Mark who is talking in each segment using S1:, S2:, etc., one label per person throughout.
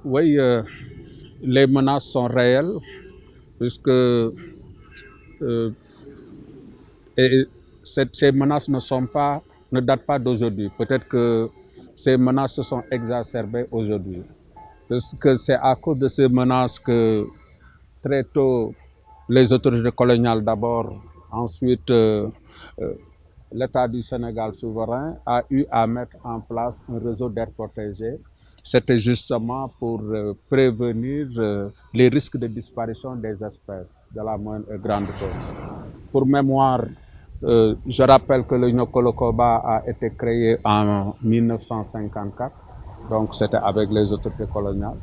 S1: Oui, les menaces sont réelles puisque et ces menaces ne datent pas d'aujourd'hui. Peut-être que ces menaces se sont exacerbées aujourd'hui. Parce que c'est à cause de ces menaces que très tôt, les autorités coloniales d'abord, ensuite euh, l'État du Sénégal souverain a eu à mettre en place un réseau d'air protégé. C'était justement pour prévenir les risques de disparition des espèces de la moyenne et grande faune. Pour mémoire, je rappelle que le Nyokolokoba a été créé en 1954, donc c'était avec les autorités coloniales.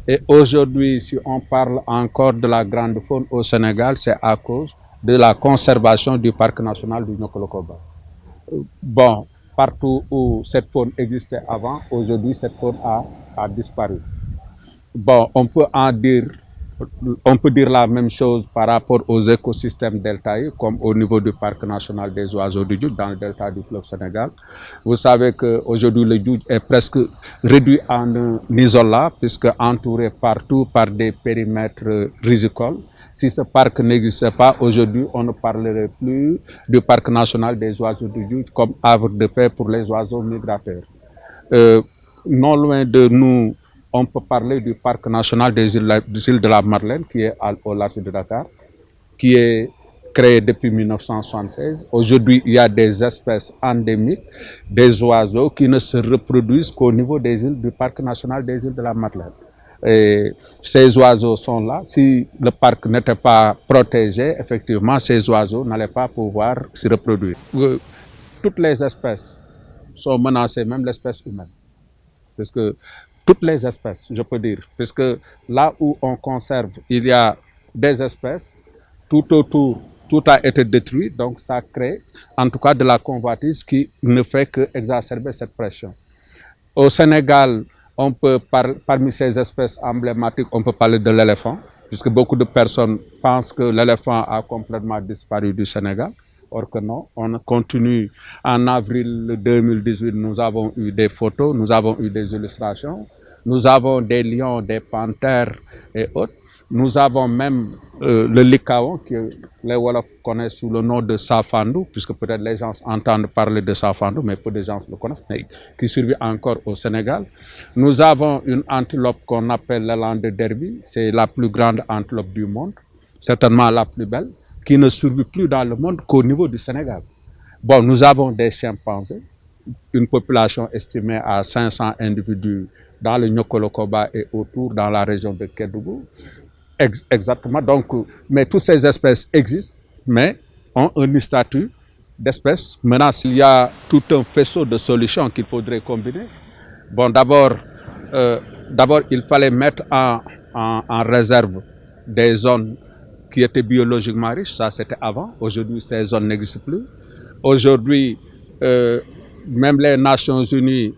S1: Et aujourd'hui, si on parle encore de la grande faune au Sénégal, c'est à cause de la conservation du parc national du Nyokolokoba. Bon, partout où cette faune existait avant, aujourd'hui, cette faune a disparu. Bon, on peut dire la même chose par rapport aux écosystèmes deltaïques, comme au niveau du parc national des oiseaux du Djoudj, dans le delta du fleuve Sénégal. Vous savez qu'aujourd'hui, le Djoudj est presque réduit en un isolat, puisque entouré partout par des périmètres rizicoles. Si ce parc n'existait pas, aujourd'hui, on ne parlerait plus du parc national des oiseaux du Djoudj comme havre de paix pour les oiseaux migrateurs. Euh, non loin de nous, on peut parler du parc national des îles de la Madeleine, qui est au large de Dakar, qui est créé depuis 1976. Aujourd'hui, il y a des espèces endémiques, des oiseaux qui ne se reproduisent qu'au niveau des îles du parc national des îles de la Madeleine. Et ces oiseaux sont là. Si le parc n'était pas protégé, effectivement, ces oiseaux n'allaient pas pouvoir se reproduire. Toutes les espèces sont menacées, même l'espèce humaine. Parce que toutes les espèces, je peux dire, puisque là où on conserve, il y a des espèces, tout autour, tout a été détruit, donc ça crée en tout cas de la convoitise qui ne fait que exacerber cette pression. Au Sénégal, on peut parmi ces espèces emblématiques, on peut parler de l'éléphant, puisque beaucoup de personnes pensent que l'éléphant a complètement disparu du Sénégal. Or que non, on continue. En avril 2018, nous avons eu des photos, nous avons eu des illustrations, nous avons des lions, des panthères et autres. Nous avons même le Likaon, que les Wolofs connaissent sous le nom de Safandou, puisque peut-être les gens entendent parler de Safandou, mais peu de gens le connaissent, mais qui survit encore au Sénégal. Nous avons une antilope qu'on appelle l'élan de Derby, c'est la plus grande antilope du monde, certainement la plus belle, qui ne survit plus dans le monde qu'au niveau du Sénégal. Bon, nous avons des chimpanzés, une population estimée à 500 individus dans le Nyokolokoba et autour dans la région de Kédougou. Exactement. Donc, mais toutes ces espèces existent, mais ont un statut d'espèce menace. Il y a tout un faisceau de solutions qu'il faudrait combiner. Bon, d'abord, il fallait mettre en réserve des zones qui étaient biologiquement riches. Ça, c'était avant. Aujourd'hui, ces zones n'existent plus. Aujourd'hui, même les Nations Unies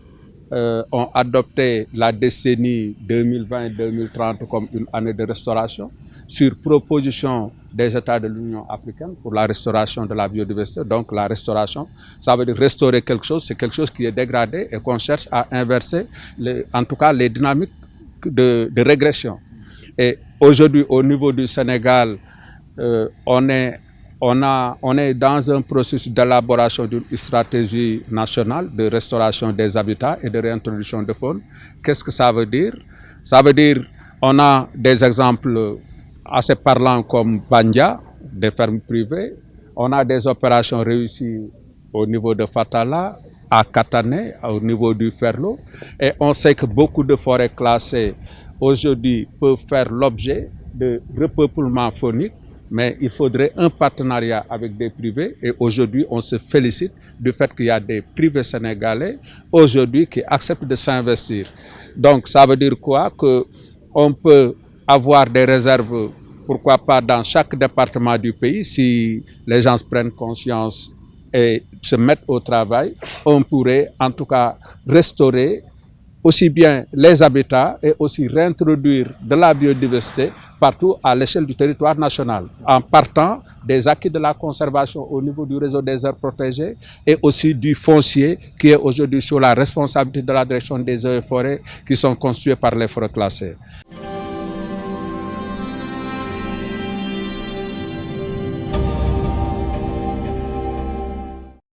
S1: ont adopté la décennie 2020-2030 comme une année de restauration sur proposition des États de l'Union africaine pour la restauration de la biodiversité. Donc la restauration, ça veut dire restaurer quelque chose, c'est quelque chose qui est dégradé et qu'on cherche à inverser, en tout cas les dynamiques de régression. Et aujourd'hui, au niveau du Sénégal, on est dans un processus d'élaboration d'une stratégie nationale de restauration des habitats et de réintroduction de faune. Qu'est-ce que ça veut dire? Ça veut dire on a des exemples assez parlants comme Bandia, des fermes privées. On a des opérations réussies au niveau de Fatala, à Katané, au niveau du Ferlo. Et on sait que beaucoup de forêts classées aujourd'hui peuvent faire l'objet de repeuplement faunique, mais il faudrait un partenariat avec des privés et aujourd'hui on se félicite du fait qu'il y a des privés sénégalais aujourd'hui qui acceptent de s'investir. Donc ça veut dire quoi? Qu'on peut avoir des réserves, pourquoi pas dans chaque département du pays, si les gens prennent conscience et se mettent au travail, on pourrait en tout cas restaurer aussi bien les habitats et aussi réintroduire de la biodiversité partout à l'échelle du territoire national, en partant des acquis de la conservation au niveau du réseau des aires protégées et aussi du foncier qui est aujourd'hui sous la responsabilité de la direction des eaux et forêts qui sont constitués par les forêts classées.